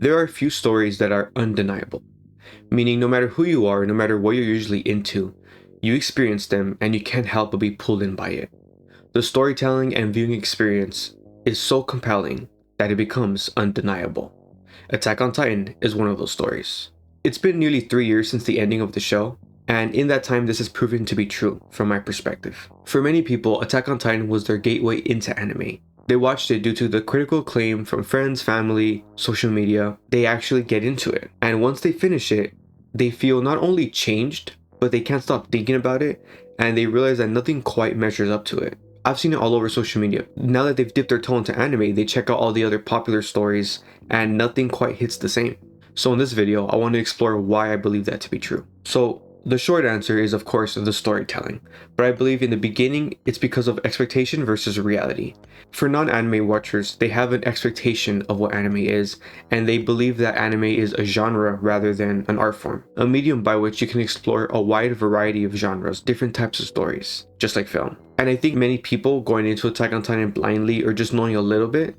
There are a few stories that are undeniable, meaning no matter who you are, no matter what you're usually into, you experience them and you can't help but be pulled in by it. The storytelling and viewing experience is so compelling that it becomes undeniable. Attack on Titan is one of those stories. It's been nearly 3 years since the ending of the show, and in that time this has proven to be true from my perspective. For many people, Attack on Titan was their gateway into anime. They watched it due to the critical acclaim from friends, family, social media. They actually get into it, and once they finish it, they feel not only changed, but they can't stop thinking about it, and they realize that nothing quite measures up to it. I've seen it all over social media. Now that they've dipped their toe into anime, they check out all the other popular stories, and nothing quite hits the same. So in this video, I want to explore why I believe that to be true. So the short answer is, of course, the storytelling, but I believe in the beginning it's because of expectation versus reality. For non-anime watchers, they have an expectation of what anime is, and they believe that anime is a genre rather than an art form, a medium by which you can explore a wide variety of genres, different types of stories, just like film. And I think many people going into Attack on Titan blindly or just knowing a little bit,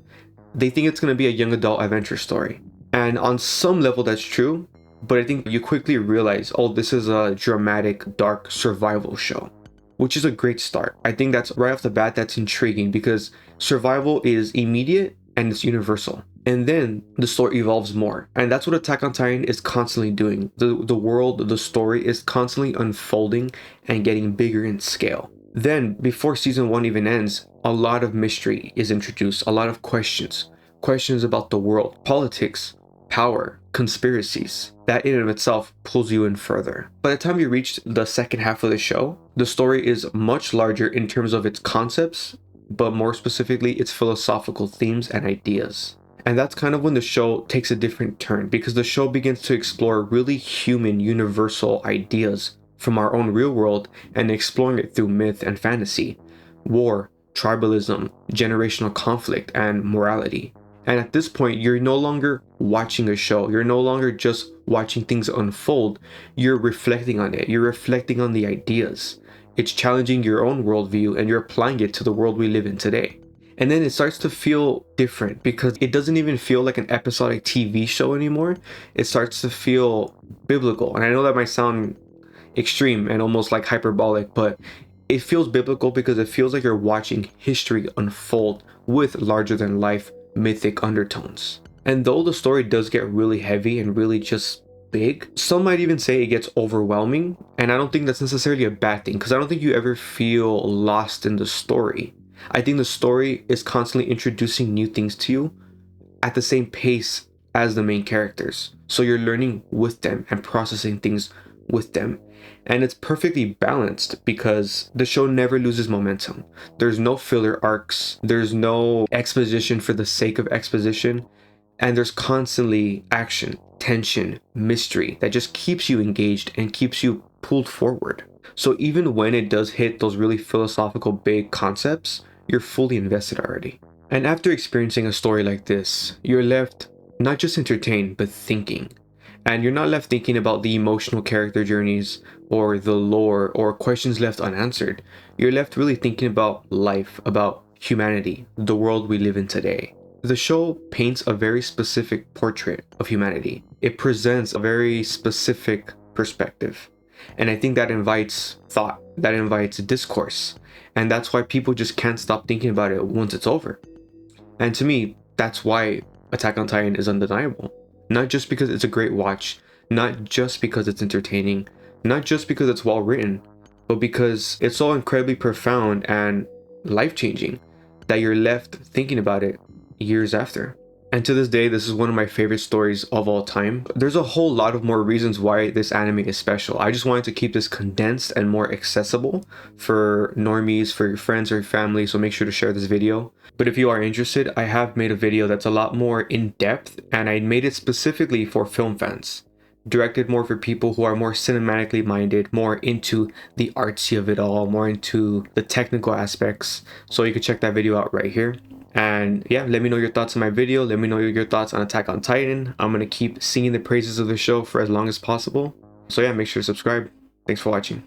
they think it's going to be a young adult adventure story. And on some level that's true, but I think you quickly realize, oh, this is a dramatic, dark survival show, which is a great start. I think that's right off the bat, that's intriguing because survival is immediate and it's universal. And then the story evolves more. And that's what Attack on Titan is constantly doing. The world, the story is constantly unfolding and getting bigger in scale. Then, before season 1 even ends, a lot of mystery is introduced, a lot of questions about the world, politics, power, conspiracies. That in and of itself pulls you in further. By the time you reach the second half of the show, the story is much larger in terms of its concepts, but more specifically its philosophical themes and ideas. And that's kind of when the show takes a different turn, because the show begins to explore really human, universal ideas from our own real world and exploring it through myth and fantasy, war, tribalism, generational conflict, and morality. And at this point, you're no longer watching a show. You're no longer just watching things unfold. You're reflecting on it. You're reflecting on the ideas. It's challenging your own worldview and you're applying it to the world we live in today. And then it starts to feel different because it doesn't even feel like an episodic TV show anymore. It starts to feel biblical. And I know that might sound extreme and almost like hyperbolic, but it feels biblical because it feels like you're watching history unfold with larger than life mythic undertones. And though the story does get really heavy and really just big, some might even say it gets overwhelming, and I don't think that's necessarily a bad thing because I don't think you ever feel lost in the story. I think the story is constantly introducing new things to you at the same pace as the main characters, so you're learning with them and processing things with them. And it's perfectly balanced because the show never loses momentum. There's no filler arcs, there's no exposition for the sake of exposition, and there's constantly action, tension, mystery that just keeps you engaged and keeps you pulled forward. So even when it does hit those really philosophical big concepts, you're fully invested already. And after experiencing a story like this, you're left not just entertained, but thinking. And you're not left thinking about the emotional character journeys or the lore or questions left unanswered. You're left really thinking about life, about humanity, the world we live in today. The show paints a very specific portrait of humanity. It presents a very specific perspective. And I think that invites thought, that invites discourse. And that's why people just can't stop thinking about it once it's over. And to me, that's why Attack on Titan is undeniable. Not just because it's a great watch, not just because it's entertaining, not just because it's well written, but because it's so incredibly profound and life-changing that you're left thinking about it years after. And to this day, this is one of my favorite stories of all time. There's a whole lot of more reasons why this anime is special. I just wanted to keep this condensed and more accessible for normies, for your friends or your family, so make sure to share this video. But if you are interested, I have made a video that's a lot more in-depth, and I made it specifically for film fans. Directed more for people who are more cinematically minded, more into the artsy of it all, more into the technical aspects. So you can check that video out right here. And yeah, let me know your thoughts on my video. Let me know your thoughts on Attack on Titan. I'm going to keep singing the praises of the show for as long as possible. So yeah, make sure to subscribe. Thanks for watching.